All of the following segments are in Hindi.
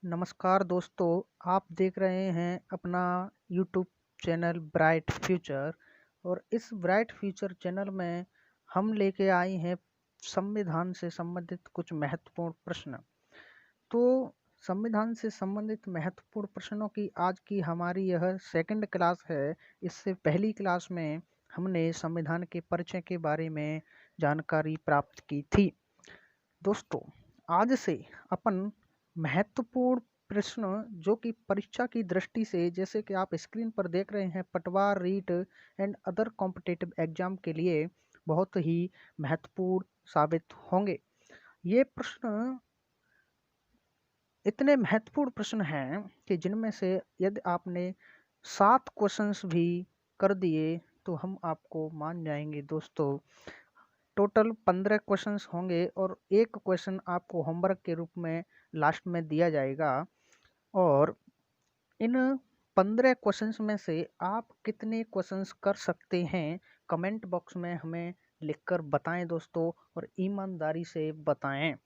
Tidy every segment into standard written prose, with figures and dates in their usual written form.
नमस्कार दोस्तों, आप देख रहे हैं अपना यूट्यूब चैनल ब्राइट फ्यूचर। और इस ब्राइट फ्यूचर चैनल में हम लेके आए हैं संविधान से संबंधित कुछ महत्वपूर्ण प्रश्न। तो संविधान से संबंधित महत्वपूर्ण प्रश्नों की आज की हमारी यह सेकंड क्लास है। इससे पहली क्लास में हमने संविधान के परिचय के बारे में जानकारी प्राप्त की थी। दोस्तों, आज से अपन महत्वपूर्ण प्रश्न जो कि परीक्षा की दृष्टि से, जैसे कि आप स्क्रीन पर देख रहे हैं, Patwar, REET and other competitive exam के लिए बहुत ही महत्वपूर्ण साबित होंगे। ये प्रश्न इतने महत्वपूर्ण प्रश्न हैं कि जिनमें से यदि आपने 7 क्वेश्चंस भी कर दिए तो हम आपको मान जाएंगे। दोस्तों, टोटल 15 क्वेश्चंस होंगे और एक क्वेश्चन आपको होमवर्क के रूप में लास्ट में दिया जाएगा। और इन 15 क्वेश्चंस में से आप कितने क्वेश्चंस कर सकते हैं, कमेंट बॉक्स में हमें लिखकर बताएं दोस्तों, और ईमानदारी से बताएं।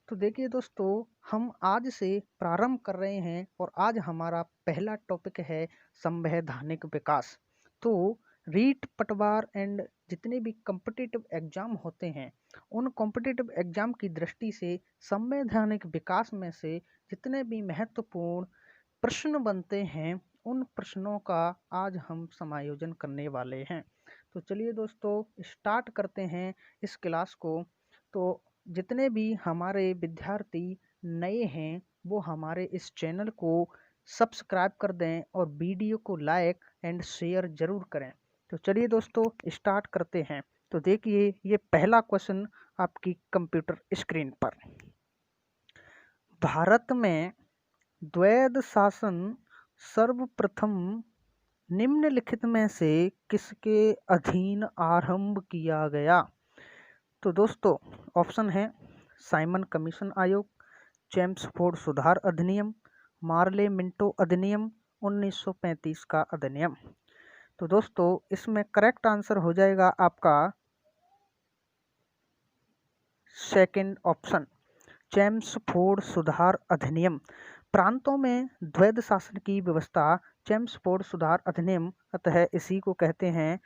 तो देखिए दोस्तों, हम आज से प्रारंभ कर रहे हैं और आज हमारा पहला टॉपिक है संवैधानिक विकास। तो रीट, पटवार एंड जितने भी कॉम्पिटिटिव एग्जाम होते हैं, उन कॉम्पिटिटिव एग्जाम की दृष्टि से संवैधानिक विकास में से जितने भी महत्वपूर्ण प्रश्न बनते हैं, उन प्रश्नों का आज हम समायोजन करने वाले हैं। तो चलिए दोस्तों, स्टार्ट करते हैं इस क्लास को। तो जितने भी हमारे विद्यार्थी नए हैं वो हमारे इस चैनल को सब्सक्राइब कर दें और वीडियो को लाइक एंड शेयर जरूर करें। तो चलिए दोस्तों, स्टार्ट करते हैं। तो देखिए, ये पहला क्वेश्चन आपकी कंप्यूटर स्क्रीन पर। भारत में द्वैध शासन सर्वप्रथम निम्नलिखित में से किसके अधीन आरंभ किया गया? तो दोस्तों, ऑप्शन है साइमन कमीशन आयोग, चेम्सफोर्ड सुधार अधिनियम, मार्ले मिंटो अधिनियम, 1935 का अधिनियम। तो दोस्तों, इसमें करेक्ट आंसर हो जाएगा आपका सेकंड ऑप्शन, चेम्सफोर्ड सुधार अधिनियम। प्रांतों में द्वैध शासन की व्यवस्था, चेम्सफोर्ड सुधार अधिनियम, अतः इसी को कहते हैं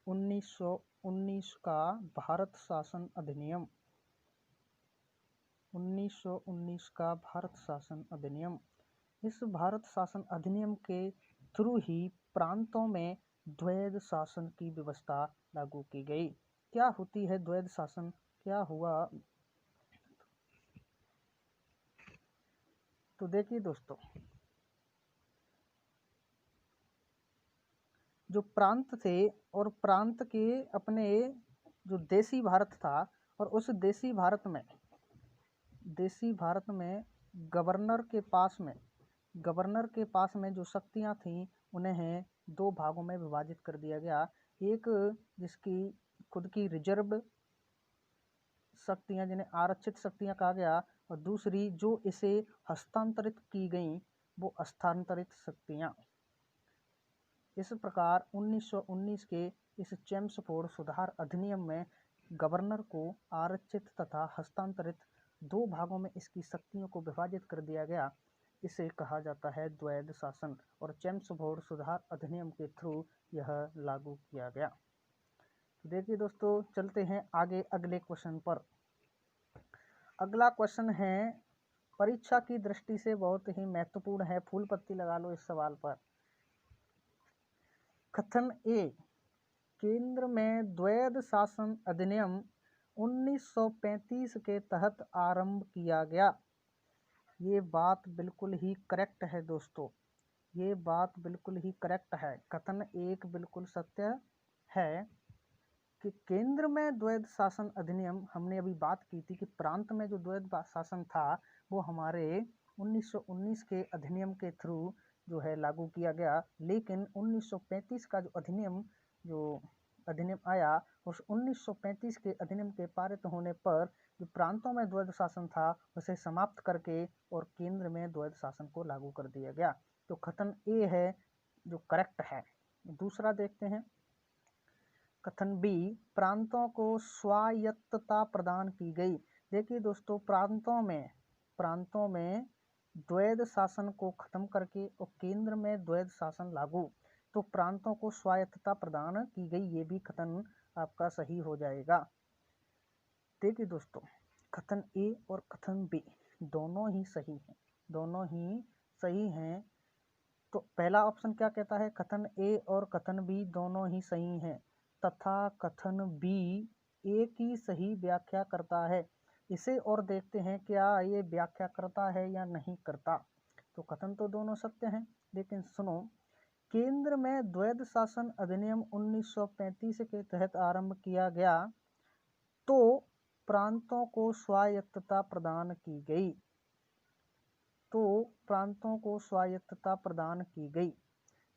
1919 का भारत शासन अधिनियम। 1919 का भारत शासन अधिनियम। इस भारत शासन अधिनियम के थ्रू ही प्रांतों में द्वैध शासन की व्यवस्था लागू की गई। क्या होती है द्वैध शासन, क्या हुआ? तो देखिए दोस्तों, जो प्रांत थे और प्रांत के अपने जो देसी भारत था, और उस देसी भारत में गवर्नर के पास में जो शक्तियां थीं, उन्हें दो भागों में विभाजित कर दिया गया। एक जिसकी खुद की रिजर्व शक्तियां, जिन्हें आरक्षित शक्तियां कहा गया, और दूसरी जो इसे हस्तांतरित की गई, वो हस्तांतरित शक्तियां। इस प्रकार 1919 के इस चेम्सफोर्ड सुधार अधिनियम में गवर्नर को आरक्षित तथा हस्तांतरित दो भागों में इसकी शक्तियों को विभाजित कर दिया गया। इसे कहा जाता है द्वैध शासन, और चेम्सफोर्ड सुधार अधिनियम के थ्रू यह लागू किया गया। तो देखिए दोस्तों, चलते हैं आगे अगले क्वेश्चन पर। अगला क्वेश्चन है परीक्षा की दृष्टि से बहुत ही महत्वपूर्ण है, फूल पत्ती लगा लो इस सवाल पर। कथन ए, केंद्र में द्वैध शासन अधिनियम 1935 के तहत आरंभ किया गया। ये बात बिल्कुल ही करेक्ट है दोस्तों, ये बात बिल्कुल ही करेक्ट है। कथन एक बिल्कुल सत्य है कि केंद्र में द्वैध शासन अधिनियम, हमने अभी बात की थी कि प्रांत में जो द्वैध शासन था वो हमारे 1919 के अधिनियम के थ्रू जो है लागू किया गया। लेकिन 1935 का जो अधिनियम आया, उस 1935 के अधिनियम के पारित होने पर जो प्रांतों में द्वैध शासन था उसे समाप्त करके और केंद्र में द्वैध शासन को लागू कर दिया गया। तो कथन ए है जो करेक्ट है। दूसरा देखते हैं, कथन बी, प्रांतों को स्वायत्तता प्रदान की गई। देखिए दोस्तों, प्रांतों में द्वैध शासन को खत्म करके और केंद्र में द्वैध शासन लागू, तो प्रांतों को स्वायत्तता प्रदान की गई, ये भी कथन आपका सही हो जाएगा। देखिए दोस्तों, कथन ए और कथन बी दोनों ही सही हैं। तो पहला ऑप्शन क्या कहता है, कथन ए और कथन बी दोनों ही सही हैं, तथा कथन बी ए की सही व्याख्या करता है। इसे और देखते हैं क्या ये व्याख्या करता है या नहीं करता। तो कथन तो दोनों सत्य हैं, लेकिन सुनो, केंद्र में द्वैध शासन अधिनियम 1935 के तहत आरंभ किया गया, तो प्रांतों को स्वायत्तता प्रदान की गई।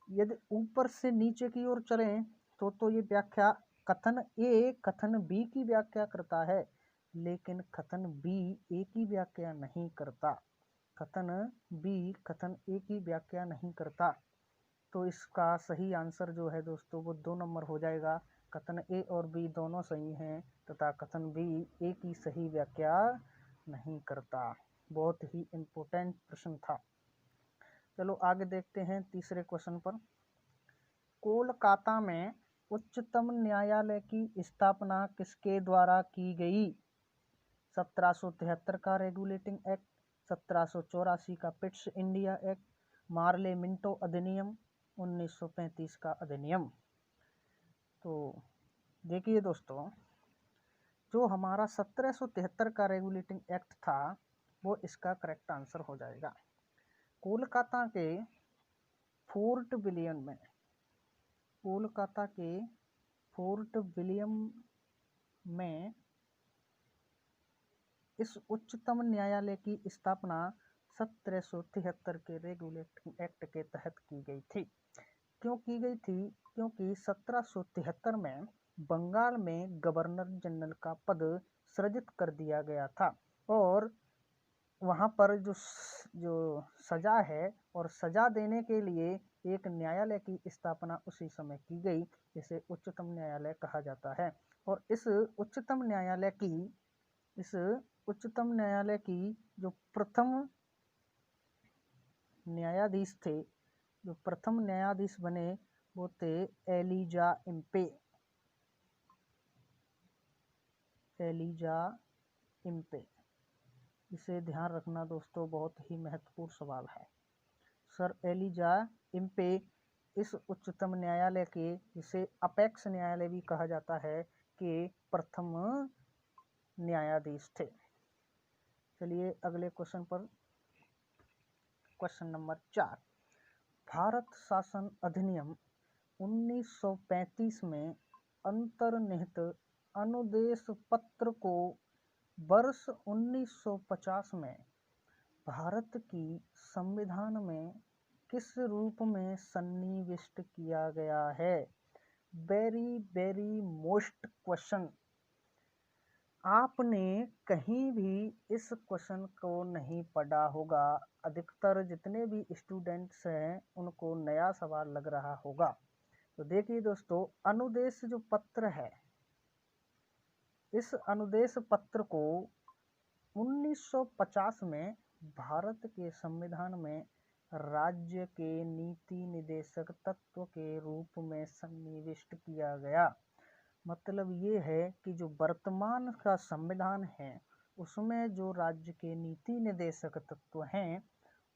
यदि ऊपर से नीचे की ओर चलें तो ये व्याख्या कथन ए कथन बी की व्याख्या करता है, लेकिन कथन बी ए की व्याख्या नहीं करता। तो इसका सही आंसर जो है दोस्तों वो 2 नंबर हो जाएगा। कथन ए और बी दोनों सही हैं तथा कथन बी ए की सही व्याख्या नहीं करता। बहुत ही इम्पोर्टेंट प्रश्न था। चलो आगे देखते हैं तीसरे क्वेश्चन पर। कोलकाता में उच्चतम न्यायालय की स्थापना किसके द्वारा की गई? 1773 का रेगुलेटिंग एक्ट, 1784 का Pitt's India act, Morley Minto अधिनियम, 1935 का अधिनियम। तो देखिए दोस्तों, जो हमारा 1773 का रेगुलेटिंग एक्ट था वो इसका करेक्ट आंसर हो जाएगा। कोलकाता के फोर्ट विलियम में इस उच्चतम न्यायालय की स्थापना 1773 के रेगुलेटिंग एक्ट के तहत की गई थी। क्यों की गई थी? क्योंकि 1773 में बंगाल में गवर्नर जनरल का पद सृजित कर दिया गया था, और वहाँ पर जो सजा है और सजा देने के लिए एक न्यायालय की स्थापना उसी समय की गई, जिसे उच्चतम न्यायालय कहा जाता है। और इस उच्चतम न्यायालय की जो प्रथम न्यायाधीश बने वो थे एलिजा इम्पे। इसे ध्यान रखना दोस्तों, बहुत ही महत्वपूर्ण सवाल है। सर एलिजा इम्पे इस उच्चतम न्यायालय के, जिसे अपेक्स न्यायालय भी कहा जाता है, के प्रथम न्यायाधीश थे। चलिए अगले क्वेश्चन पर। क्वेश्चन नंबर 4, भारत शासन अधिनियम 1935 में अंतर्निहित अनुदेश पत्र को वर्ष 1950 में भारत की संविधान में किस रूप में सन्निविष्ट किया गया है? Very most question. आपने कहीं भी इस क्वेश्चन को नहीं पढ़ा होगा। अधिकतर जितने भी स्टूडेंट्स हैं उनको नया सवाल लग रहा होगा। तो देखिए दोस्तों, अनुदेश जो पत्र है, इस अनुदेश पत्र को 1950 में भारत के संविधान में राज्य के नीति निदेशक तत्व के रूप में सन्निविष्ट किया गया। मतलब ये है कि जो वर्तमान का संविधान है उसमें जो राज्य के नीति निदेशक तत्व हैं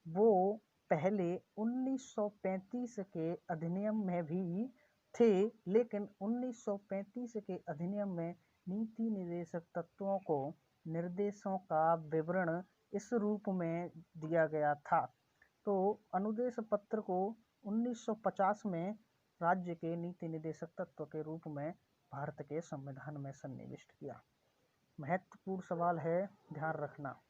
वो पहले 1935 के अधिनियम में भी थे, लेकिन 1935 के अधिनियम में नीति निदेशक तत्वों को निर्देशों का विवरण इस रूप में दिया गया था। तो अनुदेश पत्र को 1950 में राज्य के नीति निदेशक तत्व के रूप में भारत के संविधान में सन्निविष्ट किया। महत्वपूर्ण सवाल है, ध्यान रखना।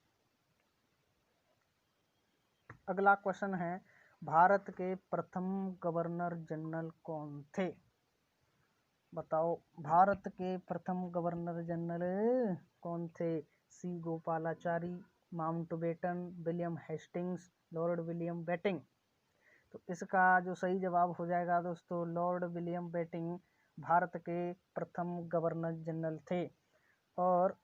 अगला क्वेश्चन है, भारत के प्रथम गवर्नर जनरल कौन थे? बताओ, भारत के प्रथम गवर्नर जनरल कौन थे? C Gopalachari, Mountbatten, William Hastings, Lord William Bentinck. तो इसका जो सही जवाब हो जाएगा दोस्तों, लॉर्ड विलियम बेटिंग भारत के प्रथम गवर्नर जनरल थे। और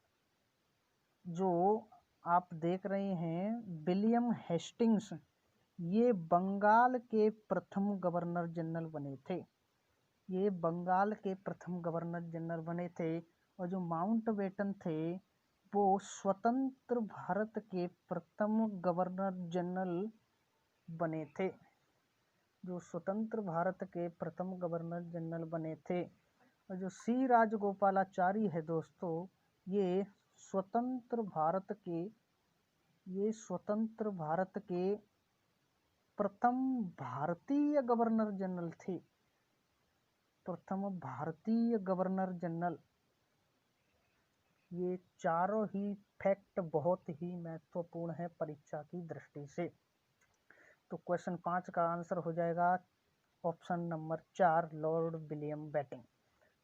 जो आप देख रहे हैं विलियम हेस्टिंग्स, ये बंगाल के प्रथम गवर्नर जनरल बने थे। ये बंगाल के प्रथम गवर्नर जनरल बने थे। और जो माउंटबेटन थे वो स्वतंत्र भारत के प्रथम गवर्नर जनरल बने थे। जो स्वतंत्र भारत के प्रथम गवर्नर जनरल बने थे। और जो सी राजगोपालाचारी है दोस्तों, ये स्वतंत्र भारत के प्रथम भारतीय गवर्नर जनरल थे। प्रथम भारतीय गवर्नर जनरल। ये चारों ही फैक्ट बहुत ही महत्वपूर्ण है परीक्षा की दृष्टि से। तो क्वेश्चन 5 का आंसर हो जाएगा option number 4, Lord William Bentinck.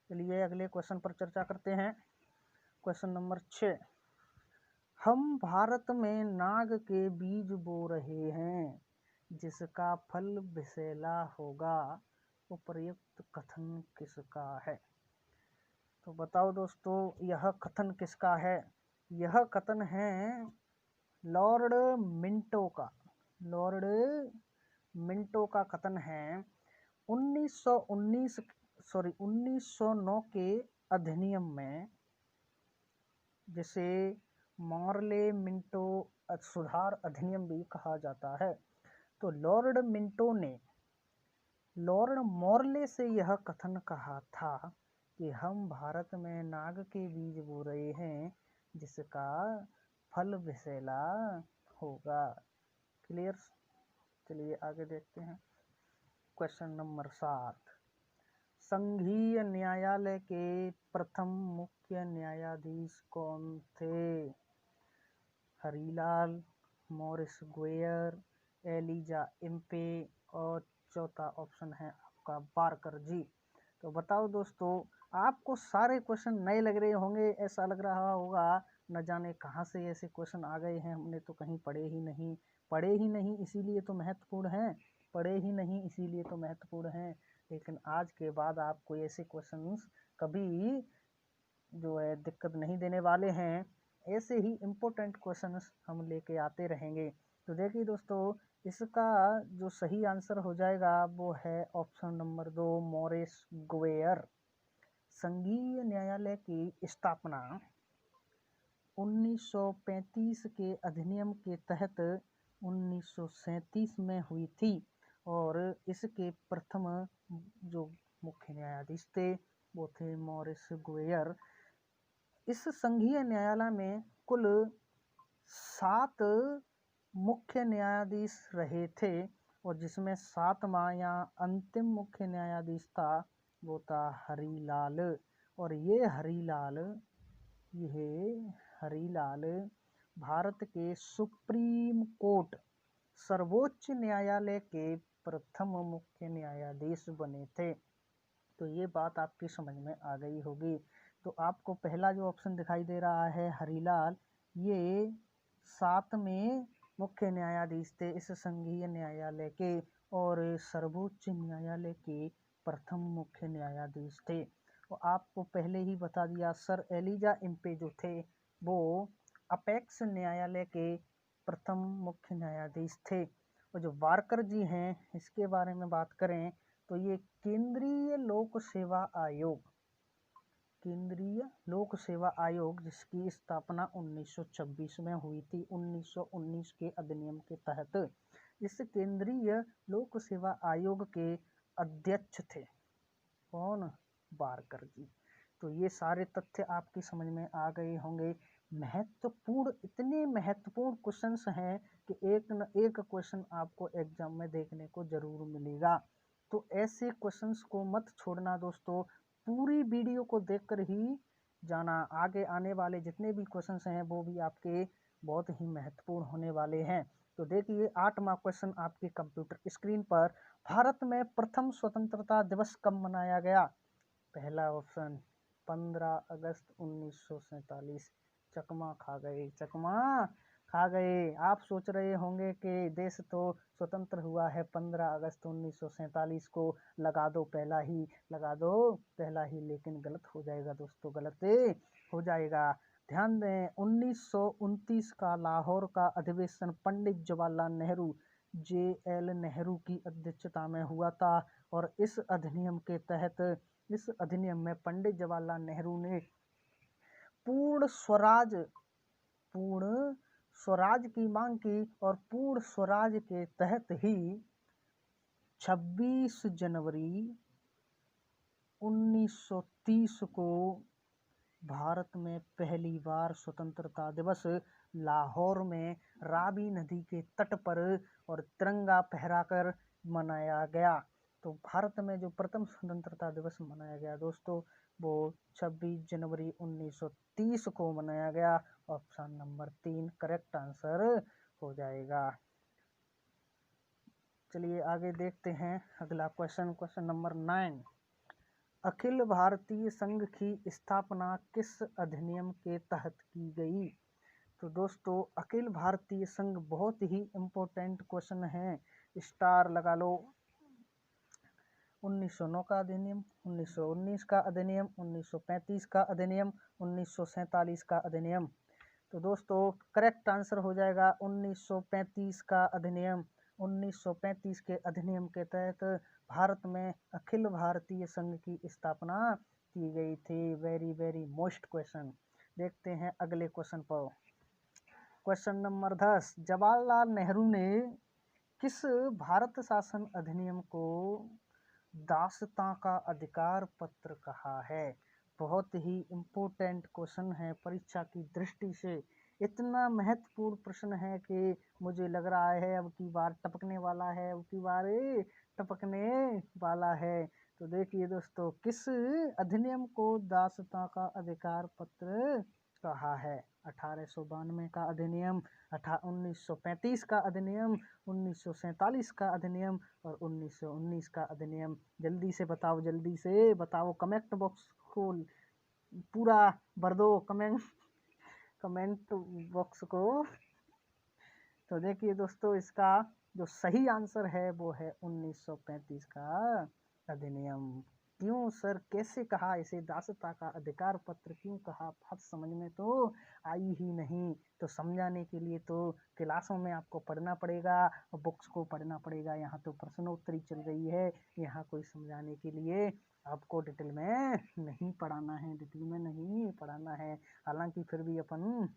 चलिए अगले क्वेश्चन पर चर्चा करते हैं। क्वेश्चन नंबर 6, हम भारत में नाग के बीज बो रहे हैं, जिसका फल विषैला होगा, उपर्युक्त कथन किसका है? तो बताओ दोस्तों, यह कथन किसका है? यह कथन है लॉर्ड मिंटो का। लॉर्ड मिंटो का कथन है 1909 के अधिनियम में, जिसे मॉर्ले मिंटो सुधार अधिनियम भी कहा जाता है। तो लॉर्ड मिंटो ने लॉर्ड मॉर्ले से यह कथन कहा था कि हम भारत में नाग के बीज बो रहे हैं, जिसका फल विषैला होगा। क्लियर? चलिए आगे देखते हैं। क्वेश्चन नंबर 7, संघीय न्यायालय के प्रथम मुख्य न्यायाधीश कौन थे? हरीलाल, मॉरिस गुएयर, एलिजा इम्पे, और चौथा ऑप्शन है आपका बारकर जी। तो बताओ दोस्तों, आपको सारे क्वेश्चन नए लग रहे होंगे, ऐसा लग रहा होगा न जाने कहाँ से ऐसे क्वेश्चन आ गए हैं, हमने तो कहीं पढ़े ही नहीं, इसीलिए तो महत्वपूर्ण हैं। पढ़े ही नहीं इसीलिए तो महत्वपूर्ण हैं। लेकिन आज के बाद आपको ऐसे क्वेश्चंस कभी जो है दिक्कत नहीं देने वाले हैं। ऐसे ही इम्पोर्टेंट क्वेश्चंस हम लेके आते रहेंगे। तो देखिए दोस्तों, इसका जो सही आंसर हो जाएगा वो है ऑप्शन नंबर 2, मॉरिस गुएयर। संघीय न्यायालय की स्थापना 1935 के अधिनियम के तहत 1937 में हुई थी। और इसके प्रथम जो मुख्य न्यायाधीश थे वो थे मॉरिस गुएयर। इस संघीय न्यायालय में कुल 7 मुख्य न्यायाधीश रहे थे, और जिसमें 7वां या अंतिम मुख्य न्यायाधीश था वो था हरीलाल। और ये हरीलाल भारत के सुप्रीम कोर्ट, सर्वोच्च न्यायालय के प्रथम मुख्य न्यायाधीश बने थे। तो ये बात आपकी समझ में आ गई होगी। तो आपको पहला जो ऑप्शन दिखाई दे रहा है हरीलाल, ये 7वें मुख्य न्यायाधीश थे इस संघीय न्यायालय के, और सर्वोच्च न्यायालय के प्रथम मुख्य न्यायाधीश थे। और आपको पहले ही बता दिया, सर एलिजा इम्पे जो थे वो अपेक्स न्यायालय के प्रथम मुख्य न्यायाधीश थे। और जो बारकर जी हैं, इसके बारे में बात करें तो ये केंद्रीय लोक सेवा आयोग जिसकी स्थापना 1926 में हुई थी, 1919 के अधिनियम के तहत इस केंद्रीय लोक सेवा आयोग के अध्यक्ष थे। कौन? बारकर जी। तो ये सारे तथ्य आपकी समझ में आ गए होंगे। इतने महत्वपूर्ण क्वेश्चंस हैं कि एक न एक क्वेश्चन आपको एग्जाम में देखने को जरूर मिलेगा। तो ऐसे क्वेश्चंस को मत छोड़ना दोस्तों, पूरी वीडियो को देखकर ही जाना। आगे आने वाले जितने भी क्वेश्चंस हैं वो भी आपके बहुत ही महत्वपूर्ण होने वाले हैं। तो देखिए 8वां क्वेश्चन आपके कंप्यूटर स्क्रीन पर, भारत में प्रथम स्वतंत्रता दिवस कब मनाया गया? पहला ऑप्शन 15 अगस्त 1947। चकमा खा गए, चकमा। खा गए। आप सोच रहे होंगे कि देश तो स्वतंत्र हुआ है 15 अगस्त 1947 को, लगा दो पहला ही, लगा दो पहला ही, लेकिन गलत हो जाएगा दोस्तों, गलत हो जाएगा। ध्यान दें, 1929 का लाहौर का अधिवेशन पंडित जवाहरलाल नेहरू, JL नेहरू की अध्यक्षता में हुआ था। और इस अधिनियम के तहत, इस अधिनियम में पंडित जवाहरलाल नेहरू ने पूर्ण स्वराज, पूर्ण स्वराज की मांग की, और पूर्ण स्वराज के तहत ही 26 जनवरी 1930 को भारत में पहली बार स्वतंत्रता दिवस लाहौर में रावी नदी के तट पर और तिरंगा फहराकर मनाया गया। तो भारत में जो प्रथम स्वतंत्रता दिवस मनाया गया दोस्तों, वो 26 जनवरी 1930 को मनाया गया। ऑप्शन नंबर 3 करेक्ट आंसर हो जाएगा। चलिए आगे देखते हैं अगला question, question number 9। Akhil Bharatiya संघ की स्थापना किस अधिनियम के तहत की गई? तो दोस्तों, अखिल भारतीय संघ बहुत ही इम्पोर्टेंट क्वेश्चन है, स्टार लगा लो। 1909 का अधिनियम, 1919 का अधिनियम, 1935 का अधिनियम, 1947 का अधिनियम। तो दोस्तों करेक्ट आंसर हो जाएगा 1935 का अधिनियम। 1935 के अधिनियम के तहत भारत में अखिल भारतीय संघ की स्थापना की गई थी। Very very most question. देखते हैं अगले क्वेश्चन पर। Question number 10। जवाहरलाल नेहरू ने किस भारत शासन अधिनियम को दासता का अधिकार पत्र कहा है? बहुत ही इम्पोर्टेंट क्वेश्चन है परीक्षा की दृष्टि से। इतना महत्वपूर्ण प्रश्न है कि मुझे लग रहा है अब की बार टपकने वाला है, अब की बार टपकने वाला है। तो देखिए दोस्तों, किस अधिनियम को दासता का अधिकार पत्र कहा है? 1892 का अधिनियम, 1935 का अधिनियम, 1947 का अधिनियम और 1919 का अधिनियम। जल्दी से बताओ, जल्दी से बताओ, कमेंट बॉक्स को पूरा भर दो, कमेंट बॉक्स को। तो देखिए दोस्तों, इसका जो सही आंसर है वो है 1935 का अधिनियम। क्यों सर, कैसे कहा इसे दासता का अधिकार पत्र, क्यों कहा? बात समझ में तो आई ही नहीं। तो समझाने के लिए तो क्लासों में आपको पढ़ना पड़ेगा, बुक्स को पढ़ना पड़ेगा। यहाँ तो प्रश्नोत्तरी चल रही है, यहाँ कोई समझाने के लिए आपको डिटेल में नहीं पढ़ाना है, डिटेल में नहीं पढ़ाना है। हालांकि फिर भी अपन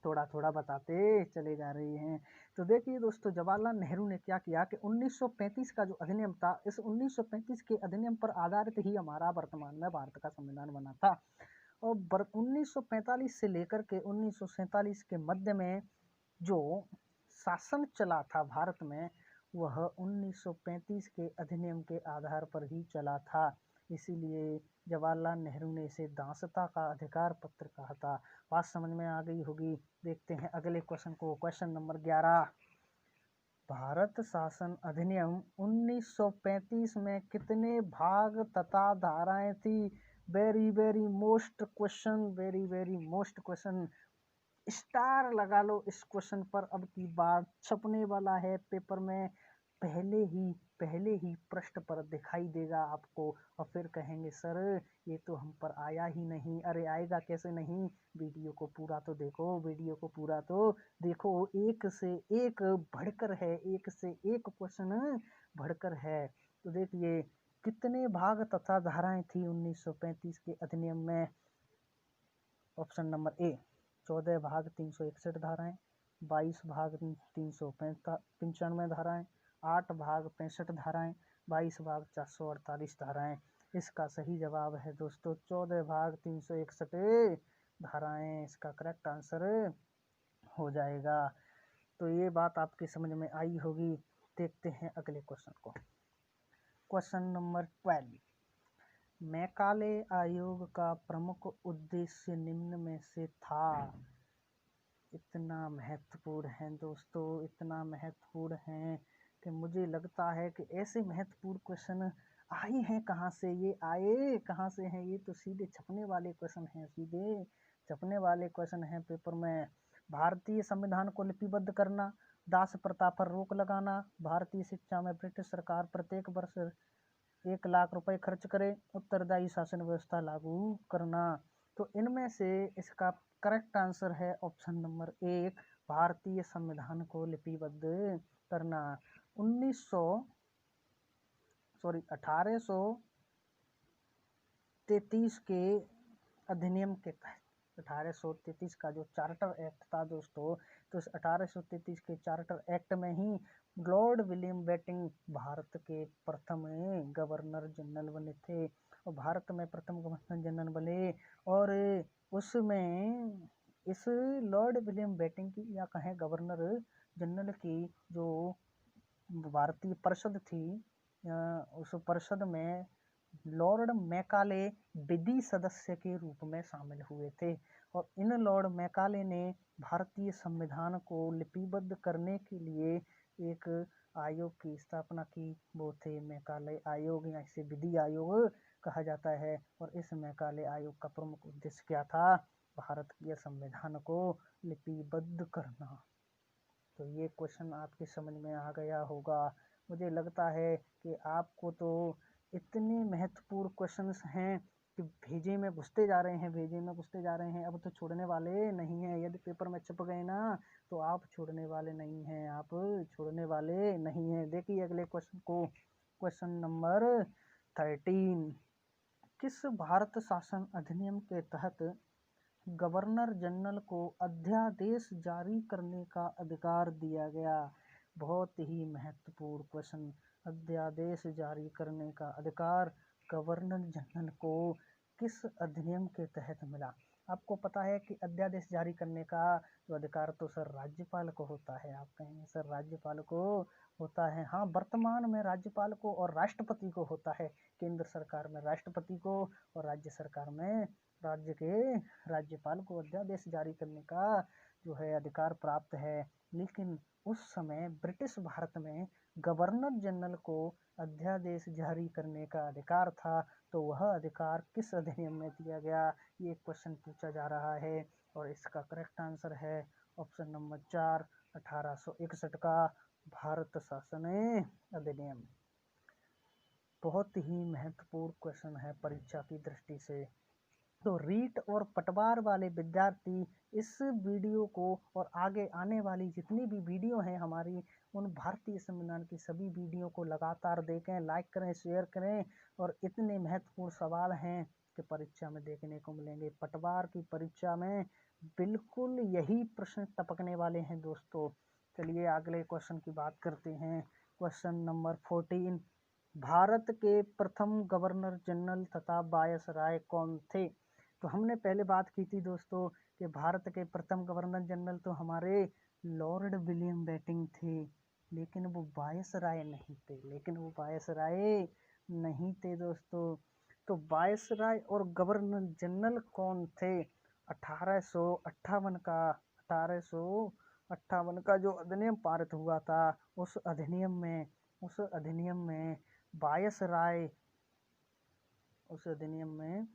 थोड़ा थोड़ा बताते चले जा रहे हैं। तो देखिए दोस्तों, जवाहरलाल नेहरू ने क्या किया कि 1935 का जो अधिनियम था, इस 1935 के अधिनियम पर आधारित ही हमारा वर्तमान में भारत का संविधान बना था। और 1945 से लेकर के 1947 के मध्य में जो शासन चला था भारत में, वह 1935 के अधिनियम के आधार पर ही चला था। इसीलिए जवाहरलाल नेहरू ने इसे दासता का अधिकार पत्र कहा था। बात समझ में आ गई होगी। देखते हैं अगले क्वेश्चन को, क्वेश्चन नंबर 11। भारत शासन अधिनियम 1935 में कितने भाग तथा धाराएं थी? Very very most question, very very most question. Star लगा लो इस क्वेश्चन पर। अब की बार छपने वाला है पेपर में, पहले ही पृष्ठ पर दिखाई देगा आपको। और फिर कहेंगे सर ये तो हम पर आया ही नहीं। अरे आएगा कैसे नहीं, वीडियो को पूरा तो देखो, वीडियो को पूरा तो देखो। एक से एक बढ़कर है, एक से एक क्वेश्चन बढ़कर है। तो देखिए, कितने भाग तथा धाराएं थी 1935 के अधिनियम में? ऑप्शन नंबर ए 14 भाग 361 धाराएं, 22 भाग 395 धाराएं, 8 भाग 65 धाराएं, 22 भाग 448 धाराएं। इसका सही जवाब है दोस्तों 14 भाग 361 धाराएं। इसका करेक्ट आंसर हो जाएगा। तो ये बात आपकी समझ में आई होगी। देखते हैं अगले क्वेश्चन को, क्वेश्चन नंबर 12। मैकाले आयोग का प्रमुख उद्देश्य निम्न में से था? इतना महत्वपूर्ण है दोस्तों, इतना महत्वपूर्ण है कि मुझे लगता है कि ऐसे महत्वपूर्ण क्वेश्चन आए हैं कहाँ से, ये आए कहाँ से हैं? ये तो सीधे छपने वाले क्वेश्चन हैं, सीधे छपने वाले क्वेश्चन हैं पेपर में। भारतीय संविधान को लिपिबद्ध करना, दास प्रथा पर रोक लगाना, भारतीय शिक्षा में ब्रिटिश सरकार प्रत्येक वर्ष 1 लाख रुपए खर्च करे, उत्तरदायी शासन व्यवस्था लागू करना। तो इनमें से इसका करेक्ट आंसर है ऑप्शन नंबर 1, भारतीय संविधान को लिपिबद्ध करना। 1833 के अधिनियम के तहत, 1833 का जो चार्टर एक्ट था दोस्तों, तो इस 1833 के चार्टर एक्ट में ही लॉर्ड विलियम बेटिंग भारत के प्रथम गवर्नर जनरल बने थे, और भारत में प्रथम गवर्नर जनरल बने। और उसमें इस लॉर्ड विलियम बेटिंग की या कहें गवर्नर जनरल की जो भारतीय परिषद थी, उस परिषद में लॉर्ड मैकाले विधि सदस्य के रूप में शामिल हुए थे, और इन लॉर्ड मैकाले ने भारतीय संविधान को लिपिबद्ध करने के लिए एक आयोग की स्थापना की। वो थे मैकाले आयोग, या इसे विधि आयोग कहा जाता है। और इस मैकाले आयोग का प्रमुख उद्देश्य क्या था? भारतीय संविधान को लिपिबद्ध करना। तो ये क्वेश्चन आपके समझ में आ गया होगा। मुझे लगता है कि आपको तो इतने महत्वपूर्ण क्वेश्चंस हैं कि भेजे में घुसते जा रहे हैं, अब तो छोड़ने वाले नहीं हैं। यदि पेपर में छप गए ना तो आप छोड़ने वाले नहीं हैं। देखिए अगले क्वेश्चन को, क्वेश्चन नंबर 13। किस भारत शासन अधिनियम के तहत गवर्नर जनरल को अध्यादेश जारी करने का अधिकार दिया गया? बहुत ही महत्वपूर्ण क्वेश्चन। अध्यादेश जारी करने का अधिकार गवर्नर जनरल को किस अधिनियम के तहत मिला? आपको पता है कि अध्यादेश जारी करने का जो अधिकार तो सर राज्यपाल को होता है। आप कहेंगे सर राज्यपाल को होता है। हाँ, वर्तमान में राज्यपाल को और राष्ट्रपति को होता है। केंद्र सरकार में राष्ट्रपति को और राज्य सरकार में राज्य के राज्यपाल को अध्यादेश जारी करने का जो है अधिकार प्राप्त है। लेकिन उस समय ब्रिटिश भारत में गवर्नर जनरल को अध्यादेश जारी करने का अधिकार था, तो वह अधिकार किस अधिनियम में दिया गया? ये क्वेश्चन पूछा जा रहा है, और इसका करेक्ट आंसर है ऑप्शन नंबर 4, 1861 का भारत शासन अधिनियम। बहुत ही महत्वपूर्ण क्वेश्चन है परीक्षा की दृष्टि से। तो रीट और पटवार वाले विद्यार्थी इस वीडियो को और आगे आने वाली जितनी भी वीडियो हैं हमारी, उन भारतीय संविधान की सभी वीडियो को लगातार देखें, लाइक करें, शेयर करें। और इतने महत्वपूर्ण सवाल हैं कि परीक्षा में देखने को मिलेंगे। पटवार की परीक्षा में बिल्कुल यही प्रश्न टपकने वाले हैं दोस्तों। चलिए अगले क्वेश्चन की बात करते हैं। Question number 14। भारत के प्रथम गवर्नर जनरल तथा वायसराय कौन थे? तो हमने पहले बात की थी दोस्तों कि भारत के प्रथम गवर्नर जनरल तो हमारे लॉर्ड विलियम बेटिंग थे, लेकिन वो वायसराय नहीं थे दोस्तों। तो वायसराय और गवर्नर जनरल कौन थे? 1858 का जो अधिनियम पारित हुआ था, उस अधिनियम में वायसराय, उस अधिनियम में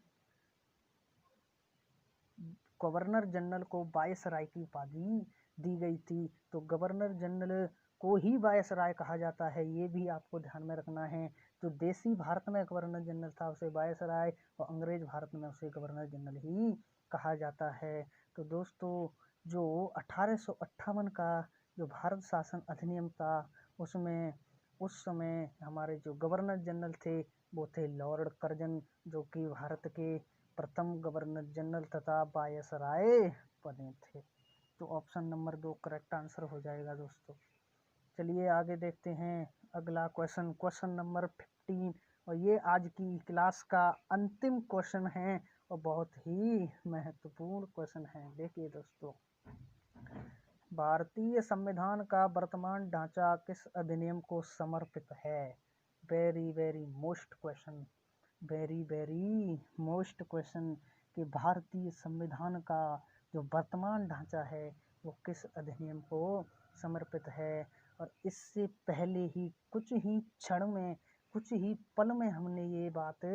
गवर्नर जनरल को वायसराय की उपाधि दी गई थी। तो गवर्नर जनरल को ही वायसराय कहा जाता है, ये भी आपको ध्यान में रखना है। जो देसी भारत में गवर्नर जनरल था उसे वायसराय, और अंग्रेज भारत में उसे गवर्नर जनरल ही कहा जाता है। तो दोस्तों जो 1858 का जो भारत शासन अधिनियम था, उसमें उस समय हमारे जो गवर्नर जनरल थे वो थे लॉर्ड कर्जन, जो कि भारत के प्रथम गवर्नर जनरल तथा वायसराय बने थे। तो ऑप्शन नंबर 2 करेक्ट आंसर हो जाएगा दोस्तों। चलिए आगे देखते हैं अगला क्वेश्चन, क्वेश्चन नंबर 15। और ये आज की क्लास का अंतिम क्वेश्चन है और बहुत ही महत्वपूर्ण क्वेश्चन है। देखिए दोस्तों, भारतीय संविधान का वर्तमान ढांचा किस अधिनियम को समर्पित है? वेरी मोस्ट क्वेश्चन कि भारतीय संविधान का जो वर्तमान ढांचा है वो किस अधिनियम को समर्पित है। और इससे पहले ही कुछ ही पल में हमने ये बात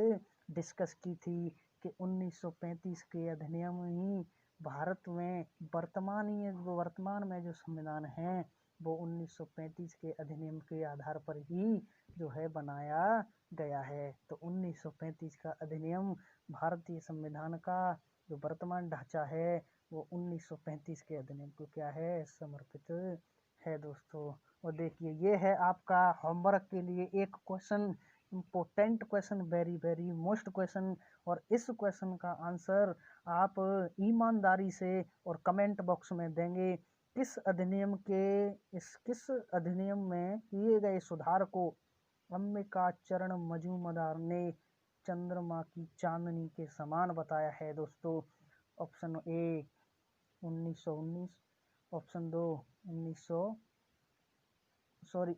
डिस्कस की थी कि 1935 के अधिनियम ही भारत में वर्तमान में जो संविधान है वो 1935 के अधिनियम के आधार पर ही जो है बनाया गया है। तो 1935 का अधिनियम भारतीय संविधान का जो वर्तमान ढांचा है वो 1935 के अधिनियम को क्या है, समर्पित है दोस्तों। और देखिए ये है आपका होमवर्क के लिए एक question, important question, very very most question. और इस क्वेश्चन का आंसर आप ईमानदारी से और कमेंट बॉक्स में देंगे। किस अधिनियम में किए गए सुधार को अंबिका चरण मजूमदार ने चंद्रमा की चांदनी के समान बताया है दोस्तों। ऑप्शन ए 1919, ऑप्शन 2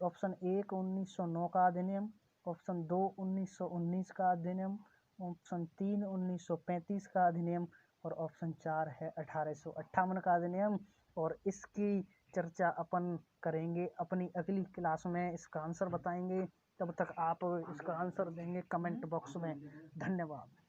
ऑप्शन 1909 का अधिनियम, ऑप्शन 2 1919 का अधिनियम, ऑप्शन 3 1935 का अधिनियम और ऑप्शन 4 है 1858 का अधिनियम। और इसकी चर्चा अपन करेंगे अपनी अगली क्लास में, इसका आंसर बताएंगे। तब तक आप इसका आंसर देंगे कमेंट बॉक्स में। धन्यवाद।